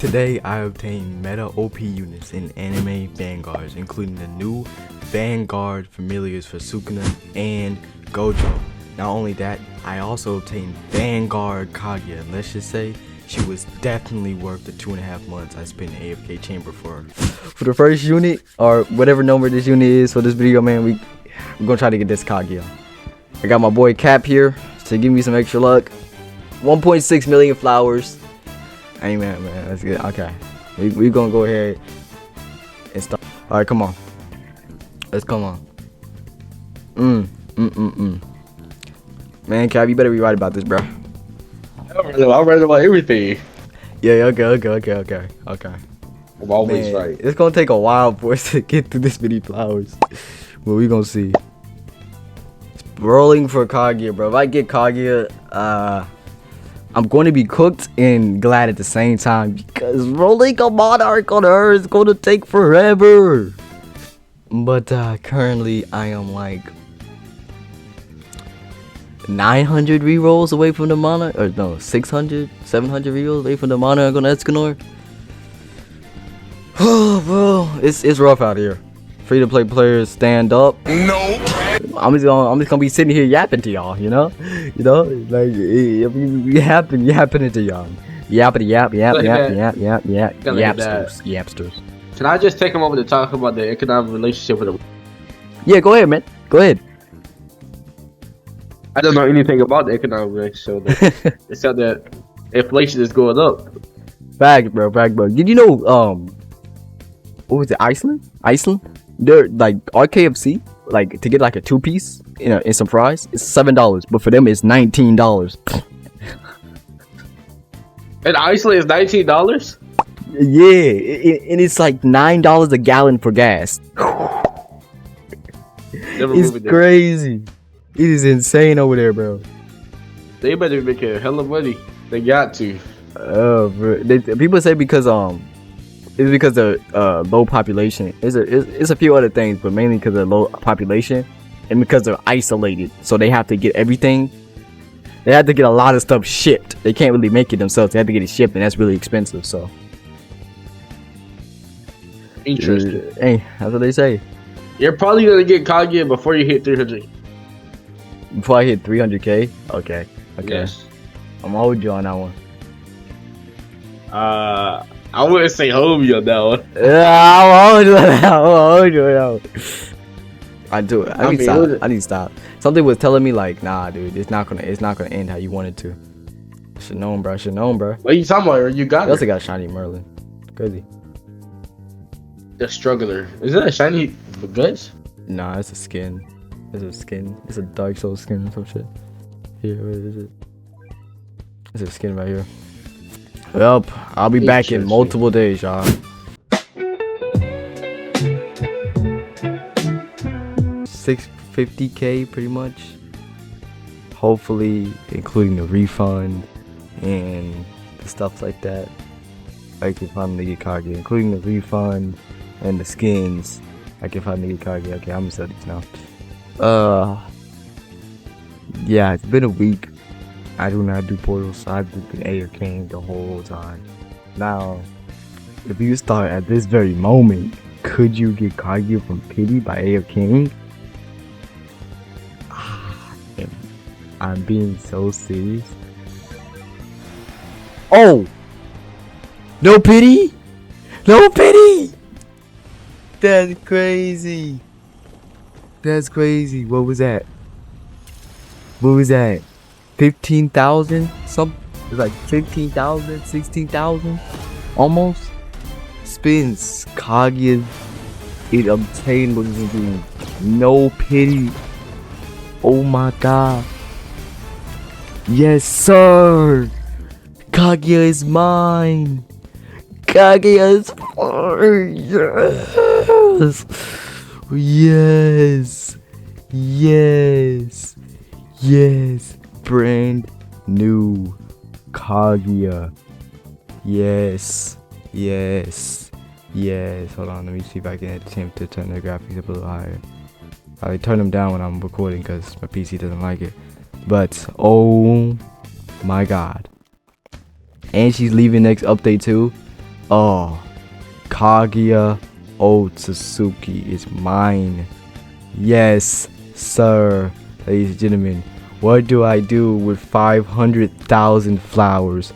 Today I obtained meta OP units in anime Vanguards, including the new Vanguard familiars for Sukuna and Gojo. Not only that, I also obtained Vanguard Kaguya, and let's just say she was definitely worth the 2.5 months I spent in AFK chamber for her. For the first unit, or whatever number this unit is for this video, man, we're gonna try to get this Kaguya. I got my boy Cap here to give me some extra luck. 1.6 million flowers. Amen, man. That's good. Okay, we gonna go ahead and start. All right, come on. Let's come on. Man, Cap, you better be right about this, bro. I'm right about everything. Yeah. Okay. I'm always Man, right. it's gonna take a while for us to get through this many flowers, but we gonna see. Rolling for Kaguya, bro. If I get Kaguya, I'm going to be cooked and glad at the same time, because rolling a monarch on her is going to take forever. But currently I am like 900 rerolls away from the monarch, or no, 600, 700 rerolls away from the monarch on Escanor. Oh, bro, it's rough out here. Free to play players stand up. No. I'm just gonna be sitting here yapping to y'all, you know, like if you yapping it to y'all, yapsters. Can I just take a moment to talk about the economic relationship with them? Yeah, go ahead, man. Go ahead. I don't know anything about the economic relationship, except that inflation is going up. Fact, bro. Did you know, what was it, Iceland? They're like our KFC, like to get like a 2-piece, in some fries, it's $7, but for them it's $19. And Iceland is $19? Yeah, and it's like $9 a gallon for gas. It's crazy. It is insane over there, bro. They better be making a hell of money. They got to. Bro. People say because it's because of low population. It's a few other things, but mainly because of low population and because they're isolated. So they have to get everything. They have to get a lot of stuff shipped. They can't really make it themselves. They have to get it shipped, and that's really expensive. So interesting. Hey, that's what they say. You're probably gonna get Kaguya before you hit 300. Before I hit 300k. Okay. Yes. I'm gonna hold you on that one. I wouldn't say homie on that one. I'll hold you on that one. I do it. I need to stop. Something was telling me like, nah, dude, it's not gonna end how you want it to. Should known, bro. What are you talking about? You got it. I also got shiny Merlin. Crazy. The struggler. Is that a shiny goods? Nah, it's a skin. It's a Dark Soul skin or some shit. Here, where is it? It's a skin right here. Well, I'll be back in multiple days, y'all. 650k pretty much. Hopefully, including the refund and the stuff like that. I can finally get Kaguya, including the refund and the skins. I can finally get Kaguya. Okay, I'm gonna sell these now. Yeah, it's been a week. I do not do portals, so I've been AFKing the whole time. Now, if you start at this very moment, could you get Kaguya from Pity by AFKing? I'm being so serious. Oh! No pity? No pity! That's crazy. That's crazy. What was that? 15,000? Some, it's like 15,000, 16,000, almost. Spins Kaguya. It obtained what is doing. No pity. Oh my god. Yes, sir. Kaguya is mine. Kaguya is mine. Yes. Brand new Kaguya. Yes. Hold on, let me see if I can attempt to turn the graphics up a little higher. I turn them down when I'm recording because my PC doesn't like it. But oh my god. And she's leaving next update too. Oh, Kaguya Otsutsuki is mine. Yes, sir. Ladies and gentlemen, what do I do with 500,000 flowers?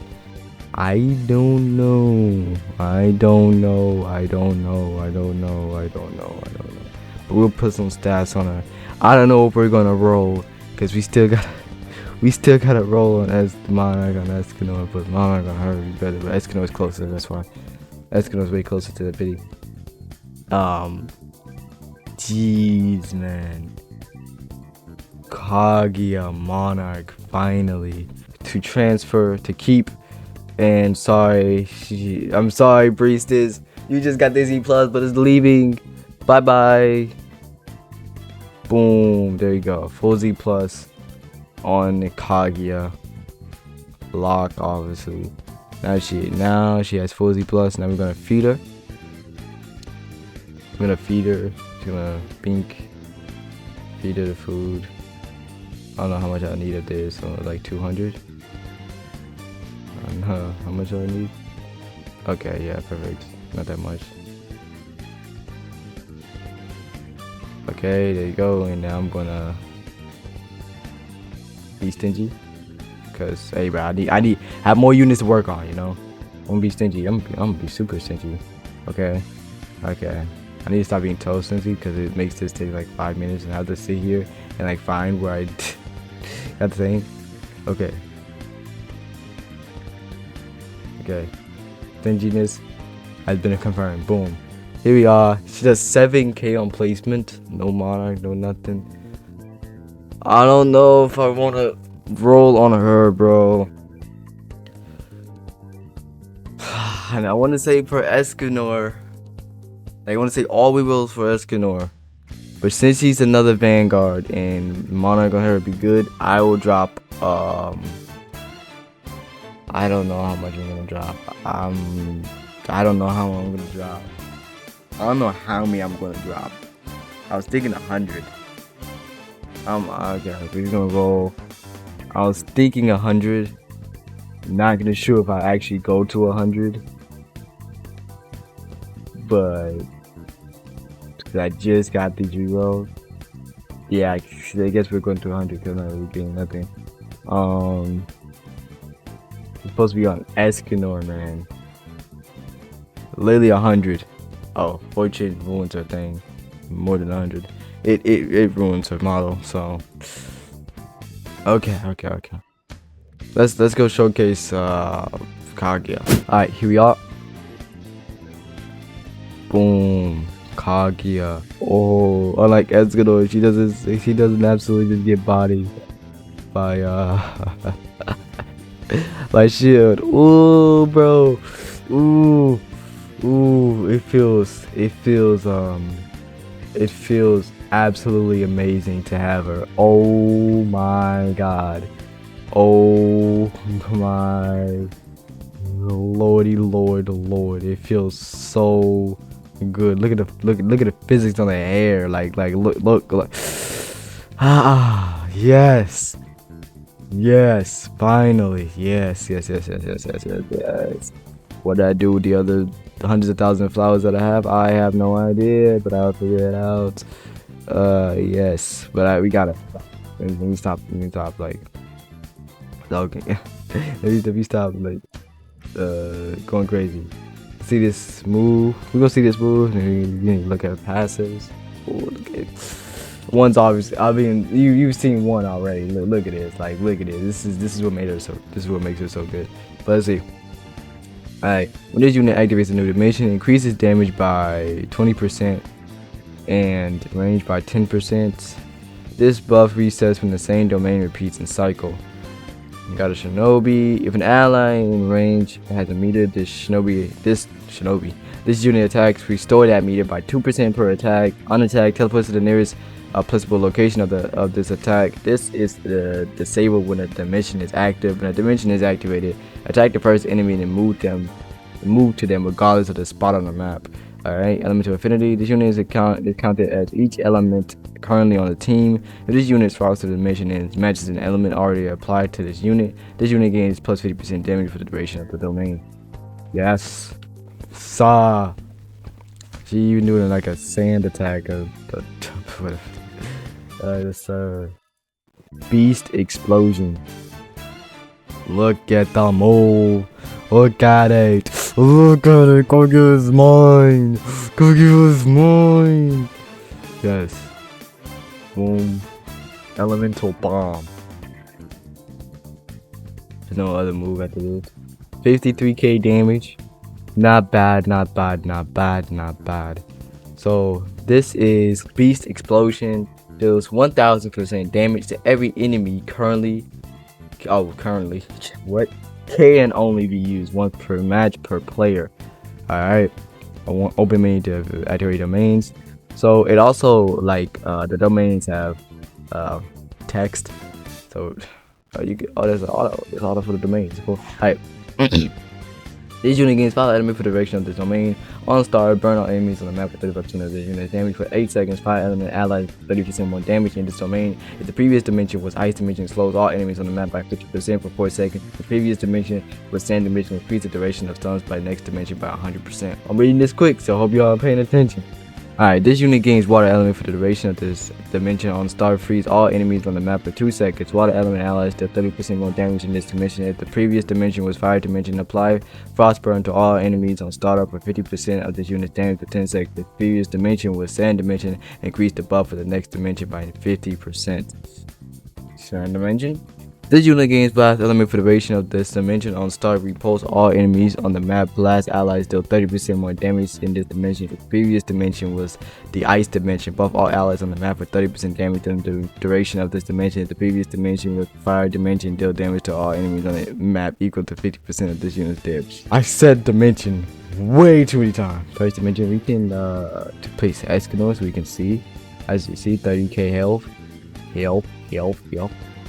I don't know. I don't know. I don't know. I don't know. I don't know. I don't know. But we'll put some stats on her. I don't know if we're gonna roll, cause we still gotta roll on as Monarch on Escanor, but Monarch on her is better. But Escanor is closer. That's why Escanor is way closer to the pity. Jeez, man. Kaguya Monarch finally to transfer to keep. And sorry, I'm sorry, Priestess. You just got the Z plus, but it's leaving. Bye bye. Boom. There you go. Full Z plus on Kaguya. Lock, obviously. Now she has full Z plus. Now we're gonna feed her. I'm gonna feed her. She's gonna pink. Feed her the food. I don't know how much I need up there. So like 200. How much do I need? Okay, yeah, perfect. Not that much. Okay, there you go. And now I'm gonna be stingy, cause hey, bro, I have more units to work on. You know, I'm gonna be stingy. I'm gonna be super stingy. Okay. I need to stop being toe stingy, cause it makes this take like 5 minutes, and I have to sit here and like find where I got the thing. Okay. Okay, stinginess has been confirmed. Boom. Here we are. She does 7k on placement. No Monarch, no nothing. I don't know if I want to roll on her, bro. And I want to say for Escanor. I want to say all we will for Escanor. But since he's another Vanguard and Monarch on her would be good, I will drop I don't know how much I'm gonna drop. I don't know how I'm gonna drop. I don't know how many I'm gonna drop. I was thinking 100. Okay, we're gonna roll. I was thinking 100. Not gonna sure if I actually go to 100, but cause I just got these rerolls. Yeah, I guess we're going to 100 because I'm not really doing nothing. It's supposed to be on Escanor, man. Literally 100. Oh, Fortune ruins her thing. More than 100. It ruins her model. So okay. Let's go showcase Kaguya. Alright, here we are. Boom. Kaguya. Oh, unlike Escanor, she doesn't absolutely just get bodied by my shield. Ooh, bro. Ooh, it feels absolutely amazing to have her. Oh my god. Oh my lordy lord. It feels so good. Look at the physics on the hair. Like look. Ah, yes. Yes, finally. Yes. What did I do with the other hundreds of thousands of flowers that I have? I have no idea, but I'll figure it out. Yes, but we gotta. Let me stop. Like, okay. Let me stop. Like, going crazy. See this move? We gonna see this move, and you look at passes. Oh, look at it. One's obviously. I mean, you've seen one already. Look at this. Like, look at it. This is what made her so. This is what makes her so good. But let's see. Alright, when this unit activates a new dimension, it increases damage by 20% and range by 10%. This buff resets when the same domain repeats in cycle. You got a Shinobi. If an ally in range has a meter, this unit attacks restore that meter by 2% per attack. On attack, teleports to the nearest applicable location of this attack. This is disabled when a dimension is active. When a dimension is activated, attack the first enemy and move to them regardless of the spot on the map. Alright, elemental affinity. This unit is counted as each element currently on the team. If this unit swaps to the dimension and matches an element already applied to this unit gains plus 50% damage for the duration of the domain. Yes. Saw. She even doing like a sand attack of the yes, beast explosion. Look at the move. Look at it. Look at it. Go get us mine. Go get us mine. Yes. Boom. Elemental bomb. There's no other move after this. 53k damage. Not bad, not bad, not bad, not bad. So this is Beast Explosion. Deals 1000% damage to every enemy currently. What? Can only be used once per match per player. Alright. I want open menu to activate domains. So it also like the domains have text. So you get there's auto for the domains. Cool. Alright. These unit gains follow enemy for the direction of the domain. On start, burn all enemies on the map for 35% of the unit's damage for 8 seconds. Fire element allies 30% more damage in this domain. If the previous dimension was ice dimension, slows all enemies on the map by 50% for 4 seconds. The previous dimension was sand dimension, increase the duration of stuns by next dimension by 100%. I'm reading this quick, so I hope y'all are paying attention. Alright, this unit gains water element for the duration of this dimension. On start, freeze all enemies on the map for 2 seconds. Water element allies deal 30% more damage in this dimension. If the previous dimension was fire dimension, apply frost burn to all enemies on startup for 50% of this unit's damage for 10 seconds. If the previous dimension was sand dimension, increase the buff for the next dimension by 50%. Sand dimension. This unit gains blast element for the duration of this dimension. On start, repulse all enemies on the map. Blast allies deal 30% more damage in this dimension. The previous dimension was the ice dimension. Buff all allies on the map for 30% damage in the duration of this dimension. The previous dimension was fire dimension. Deal damage to all enemies on the map equal to 50% of this unit's damage. I said dimension way too many times. First dimension, we can place Eskimo so we can see. As you see, 30k health. Health.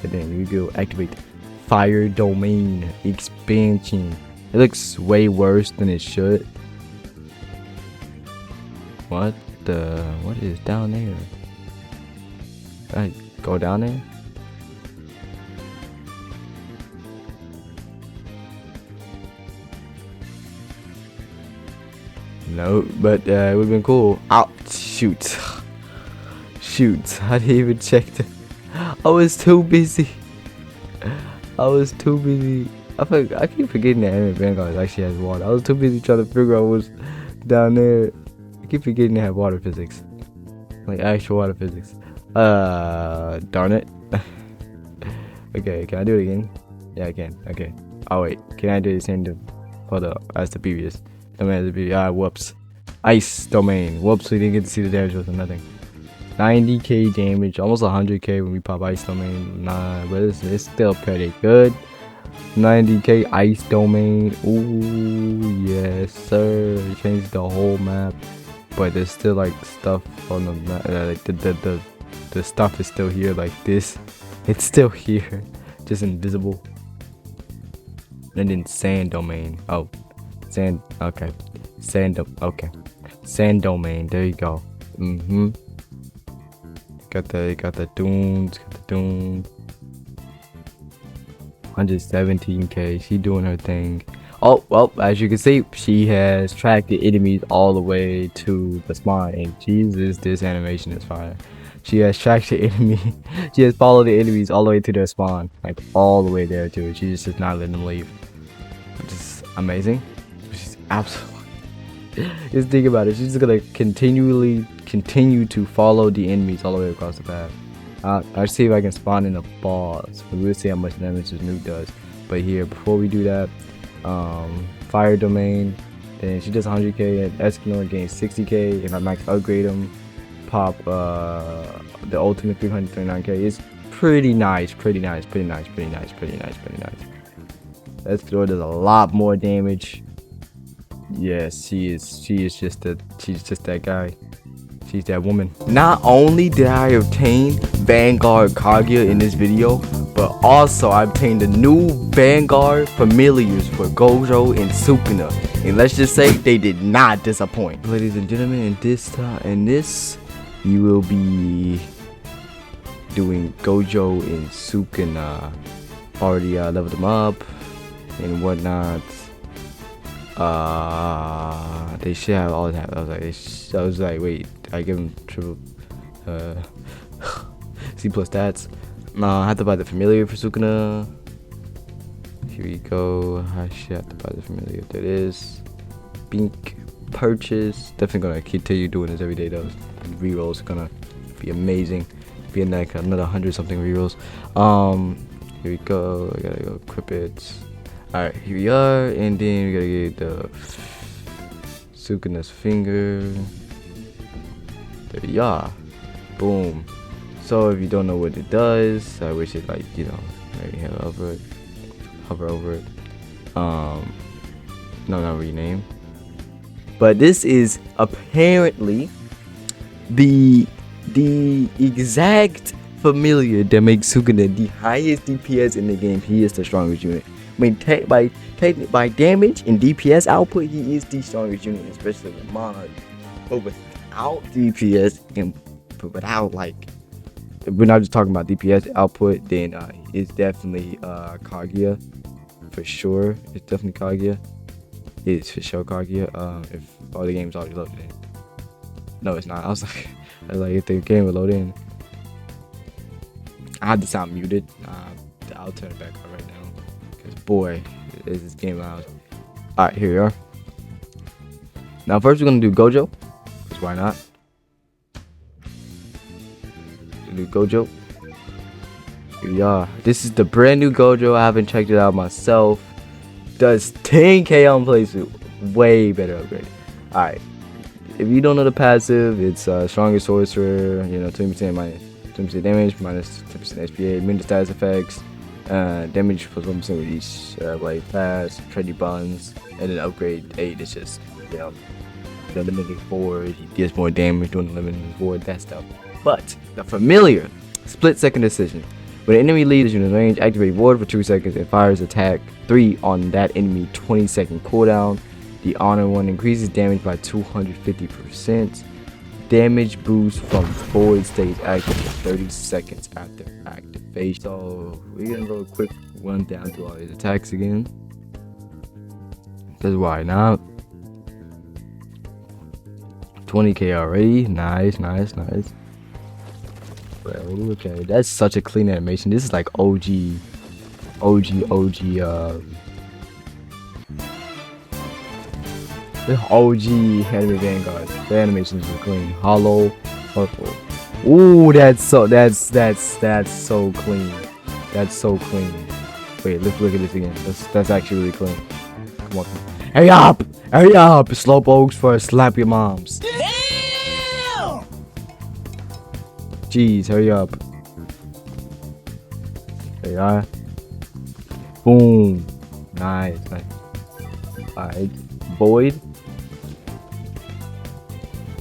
And then we go activate fire domain expansion. It looks way worse than it should. What is down there? Can I go down there? No, but it would've been cool. Oh, shoot. I didn't even check that. I was too busy. I keep forgetting that Anime Vanguards actually has water. I was too busy trying to figure out what's down there. I keep forgetting they have water physics. Like actual water physics. Darn it. Okay, can I do it again? Yeah, I can. Okay. Oh wait, can I do the same for the as the previous? Domain as the previous. Whoops. Ice domain. Whoops, we didn't get to see the damage or nothing. 90k damage, almost 100k when we pop ice domain. Nah, but it's still pretty good. 90k ice domain. Ooh, yes sir. It changed the whole map, but there's still like stuff on the map. Like the stuff is still here. Like this, it's still here, just invisible. And then sand domain. Oh, sand. Okay, okay, sand domain. There you go. Got the dunes. 117k. She doing her thing. Oh well, as you can see, she has tracked the enemies all the way to the spawn. And Jesus, this animation is fire. She has tracked the enemy. She has followed the enemies all the way to their spawn, like all the way there too. She just does not let them leave, which is amazing. She's absolutely. Just think about it. She's just gonna continue to follow the enemies all the way across the path. I'll see if I can spawn in a boss. We'll see how much damage this nuke does. But here, before we do that, fire domain. Then she does 100k. And Eskimo gains 60k. If I max upgrade him, pop the ultimate 339k. It's pretty nice. Eskimo does a lot more damage. Yes, she's just that guy. She's that woman. Not only did I obtain Vanguard Kaguya in this video, but also I obtained the new Vanguard familiars for Gojo and Sukuna. And let's just say they did not disappoint. Ladies and gentlemen, in this you will be doing Gojo and Sukuna. Already leveled them up and whatnot. They should have all that. I was like, wait, I give him triple C plus stats. I have to buy the familiar for Sukuna. Here we go. I should have to buy the familiar. There it is. Bink purchase. Definitely gonna continue doing this every day though. Rerolls gonna be amazing. Be in like another 100 something rerolls. Here we go. I gotta go equip it. Alright, here we are, and then we gotta get the Sukuna's finger. There we are. Boom. So if you don't know what it does, I wish it like, you know, maybe hover over it. No, not rename. But this is apparently the exact familiar that makes Sukuna the highest DPS in the game. He is the strongest unit. I mean, by damage and DPS output, he is the strongest unit, especially with mod. But without DPS and without like, we're not just talking about DPS output, then it's definitely Kaguya for sure. It's definitely Kaguya. It's for sure Kaguya. If all the games already loaded in. No, it's not. I was like, if the game would load in. I had the sound muted. I'll turn it back on right now. Because boy, is this game loud. Alright, here we are. Now first we're gonna do Gojo. Because why not? Do Gojo. Here we are. This is the brand new Gojo. I haven't checked it out myself. Does 10k on playsuit. Way better upgrade. Alright. If you don't know the passive, it's strongest sorcerer, you know, 20% minus 20% damage, minus 10% SPA, immune to status effects, damage plus 1% with each blade pass, trendy buns, and then upgrade 8 is just, you know, the limited forward, he gets more damage doing the limited forward, that stuff. But the familiar, split second decision. When an enemy leaves unit range, activate ward for 2 seconds and fires attack 3 on that enemy 20-second cooldown. The honor one increases damage by 250%. Damage boost from void stays active for 30 seconds after activation. So we're gonna go a quick run down through all these attacks again. Because why not? 20k already. Nice. Well, okay, that's such a clean animation. This is like OG the OG anime Vanguards. The animations are clean. Hollow, purple. Ooh, that's so clean. That's so clean. Wait, let's look at this again. That's actually really clean. Come on. Hurry up! Slowpokes for slap your moms. Damn! Jeez, hurry up. There you are. Boom. Nice. Alright. Void.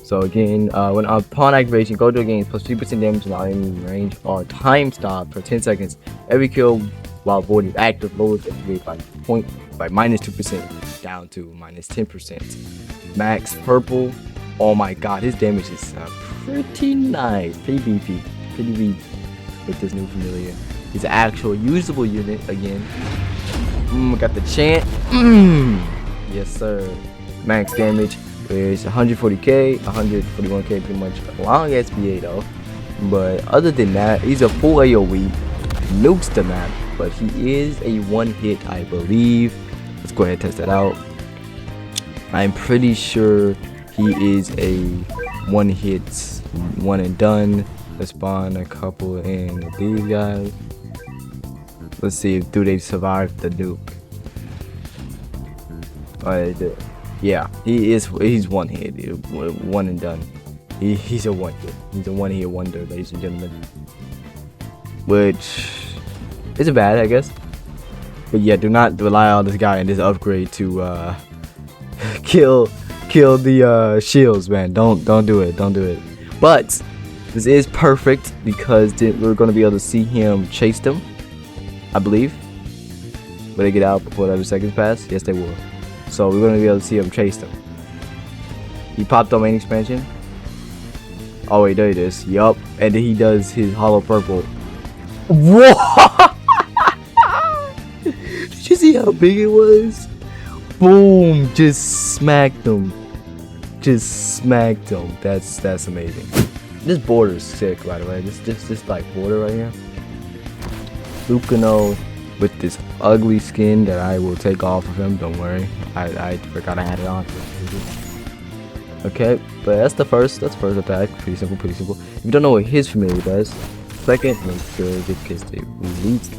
So again, when upon activation, Gojo gains plus 3% damage in the enemy range or time stop for 10 seconds. Every kill while Void is active lowers the rate by minus 2% down to minus 10%. Max purple. Oh my god, his damage is pretty nice. Pretty beefy with this new familiar. He's an actual usable unit again. Got the chant. Yes sir. Max damage is 140k, 141k, pretty much long SPA though. But other than that, he's a full AoE, nukes the map, but he is a one hit, I believe. Let's go ahead and test that out. I'm pretty sure he is a one hit, one and done. Let's spawn a couple in these guys. Let's see if do they survive the nuke. Yeah, he's one hit, one and done. He's a one hit. He's a one hit wonder, ladies and gentlemen. Which isn't bad, I guess. But yeah, do not rely on this guy and this upgrade to kill the shields, man. Don't do it. But this is perfect because we're gonna be able to see him chase them, I believe. Will they get out before 11 seconds pass? Yes, they will. So we're gonna be able to see him chase them. He popped on main expansion. Oh wait, there it is. Yup. And then he does his hollow purple. What? Did you see how big it was? Boom! Just smacked him. just smacked him. That's amazing. This border is sick, by the way. This like border right here. Lucano with this ugly skin that I will take off of him. Don't worry. I forgot I had it on. Okay, but that's the first attack. Pretty simple, pretty simple. If you don't know what his familiar does, second, make sure it gets the elite.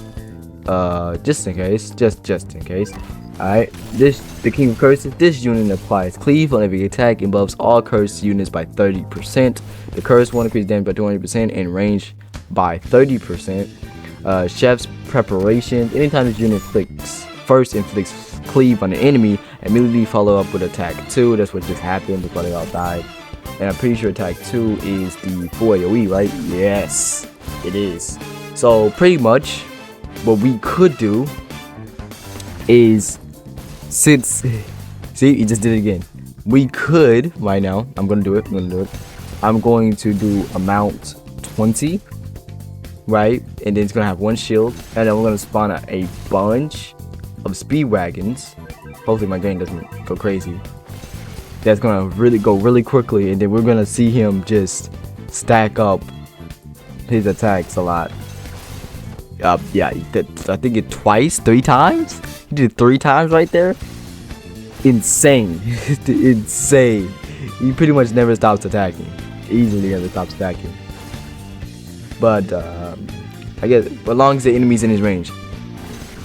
Just in case, just in case. Alright, the King of Curses. This unit applies cleave on every attack and buffs all cursed units by 30%. The curse one increases damage by 200% and range by 30%. Chef's preparation. Anytime this unit inflicts cleave on an enemy, immediately follow up with attack 2. That's what just happened before they all died. And I'm pretty sure attack 2 is the full AoE, right? Yes, it is. So pretty much what we could do is, since see, he just did it again. We could right now. I'm gonna do it. I'm going to do amount 20, right? And then it's gonna have one shield, and then we're gonna spawn a bunch of speed wagons. Hopefully my game doesn't go crazy. That's gonna go really quickly, and then we're gonna see him just stack up his attacks a lot. Yeah, he did, I think it twice, 3 times. He did 3 times right there. Insane. Insane. He pretty much never stops attacking. Easily never stops attacking. But I guess as long as the enemy's in his range,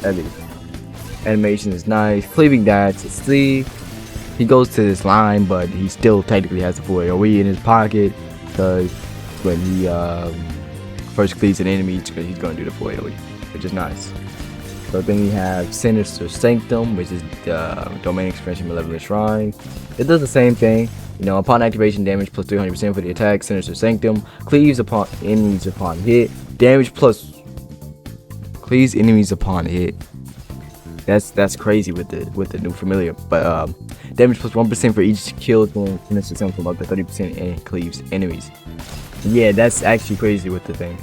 at least. Animation is nice. Cleaving dash, see, he goes to this line, but he still technically has the full AoE in his pocket, because when he first cleaves an enemy, he's going to do the full AoE, which is nice. So then we have Sinister Sanctum, which is the domain expansion Malevolent Shrine. It does the same thing. You know, upon activation, damage plus 300% for the attack. Sinister Sanctum cleaves upon enemies upon hit. Damage plus cleaves enemies upon hit. That's crazy with the new familiar. But damage plus 1% for each kill during Sinister Sanctum, up to 30% and cleaves enemies. Yeah, that's actually crazy with the thing.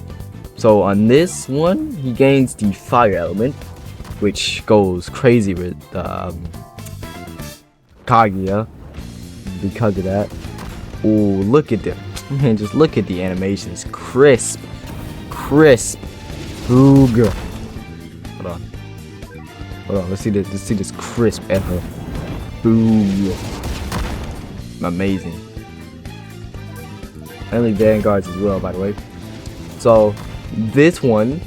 So on this one, he gains the fire element, which goes crazy with Kaguya because of that. Oh, look at them. Man, just look at the animations. Crisp. Ooh, girl. Hold on. Let's see this crisp effort. Boom. Amazing. Only Vanguards as well, by the way. So this one.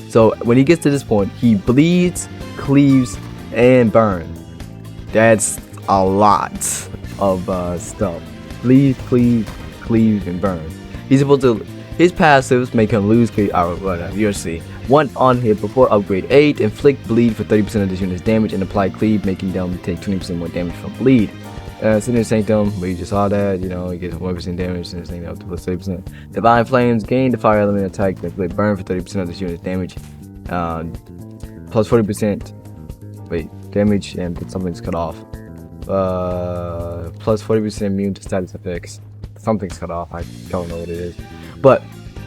So when he gets to this point, he bleeds, cleaves, and burns. That's a lot of stuff. Bleed, cleave, and burn. He's supposed to. His passives make him lose cleave. Oh, whatever. You'll see. One on hit before upgrade 8. Inflict bleed for 30% of this unit's damage and apply cleave, making them take 20% more damage from bleed. Sinister Sanctum, we just saw that, you know, he gets 1% damage, Sinister Sanctum up to plus 30%. Divine Flames, gain the fire element attack, that burn for 30% of this unit's damage. Plus 40%, wait, damage and something's cut off. Plus 40% immune to status effects. Something's cut off, I don't know what it is. But,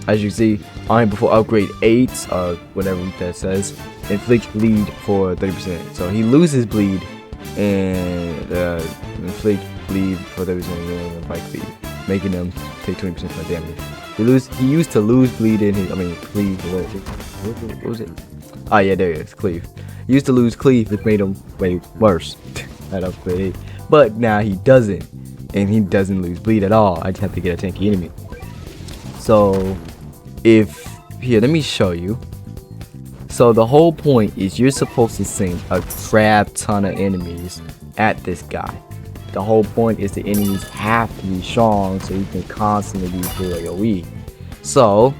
as you see, on before upgrade 8, or whatever that says, inflict bleed for 30%. So he loses bleed, and inflict bleed for 30% by cleave, making them take 20% more damage. He used to lose bleed in his, cleave. What was it? Ah, yeah, there it is, cleave. He used to lose cleave, which made him way worse at upgrade 8. But now he doesn't, and he doesn't lose bleed at all. I just have to get a tanky enemy. So, here, let me show you. So the whole point is you're supposed to send a crap ton of enemies at this guy. The whole point is the enemies have to be strong so you can constantly do full AoE. So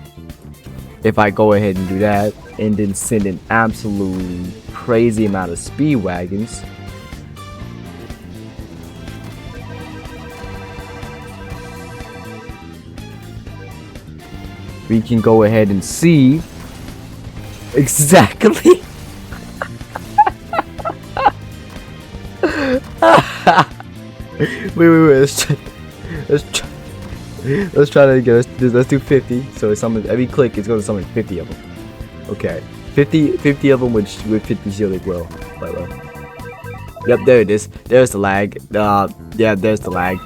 if I go ahead and do that and then send an absolutely crazy amount of speed wagons, we can go ahead and see exactly wait, let's try to get let's do 50. So it's summon every click, it's going to summon 50 of them. Okay, 50 of them with 50 shield as well, by the way. Yep, there it is. There's the lag. Yeah, there's the lag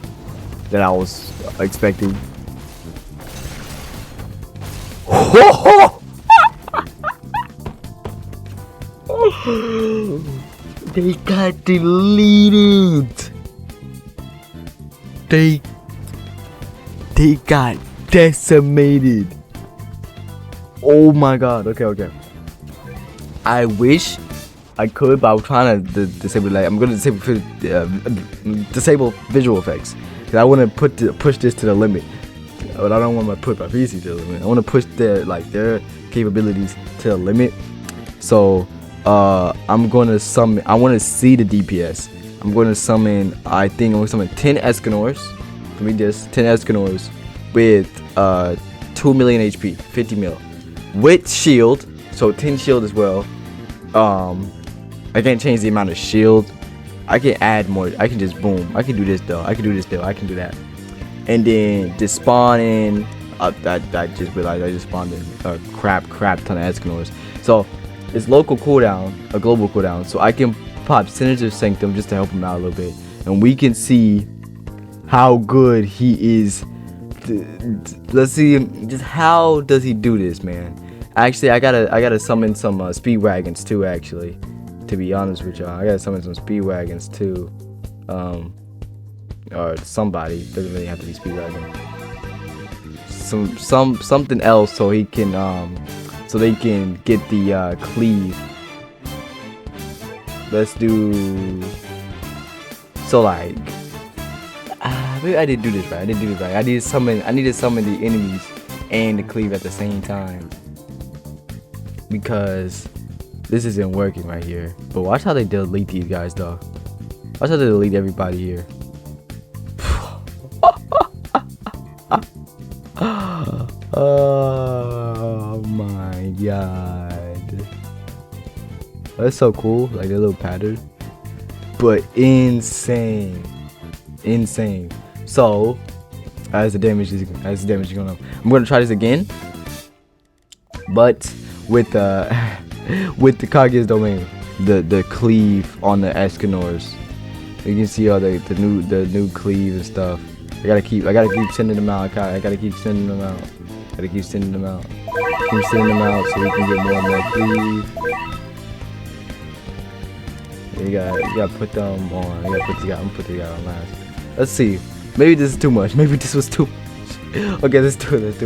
that I was expecting. They got deleted. They got decimated. Oh my god. Okay. I wish I could, but I'm trying to disable that. I'm gonna disable visual effects because I want to push this to the limit. But I don't want to put my PC to the limit. I want to push their capabilities to the limit. So I'm gonna summon. I want to see the DPS. I'm gonna summon. I think I'm gonna summon 10 Escanors. Let me just 10 Escanors with 2 million HP, 50 mil, with shield. So 10 shield as well. I can't change the amount of shield. I can add more. I can just boom. I can do this though. I can do this though. I can do that. And then just spawn in. I just realized I just spawned in a crap ton of Escanors. So it's local cooldown, a global cooldown. So I can pop Sinister Sanctum just to help him out a little bit, and we can see how good he is. Let's see just how does he do this, man. Actually, I gotta summon some speedwagons too. Actually, to be honest with y'all, I gotta summon some speedwagons too. Or somebody, doesn't really have to be speedwagon. Something else so he can so they can get the cleave. Let's do so like maybe I didn't do this right. I need to summon the enemies and the cleave at the same time, because this isn't working right here. But watch how they delete these guys though. Watch how they delete everybody here. Oh my god, that's so cool. Like their little pattern, but insane. So as the damage is going up, I'm gonna try this again, but with with the Kaguya's domain, the cleave on the Escanors. You can see all the new cleave and stuff. I gotta keep sending them out. I gotta keep sending them out. Keep sending them out so we can get more and more cleave. You gotta put them on. I'm gonna put the guy on last. Let's see. Maybe this is too much. Maybe this was too much. Okay, let's do it.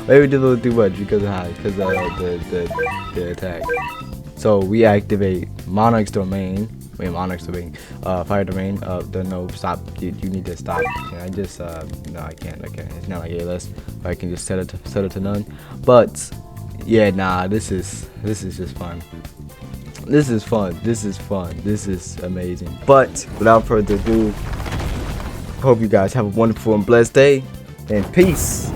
Maybe this was a little too much because of how, because the attack. So we activate Monarch's domain. Fire domain. No, stop. You need to stop. I just no, I can't. It's not like ALS. I can just set it to none. But yeah, nah. This is just fun. This is fun. This is amazing. But without further ado, hope you guys have a wonderful and blessed day, and peace.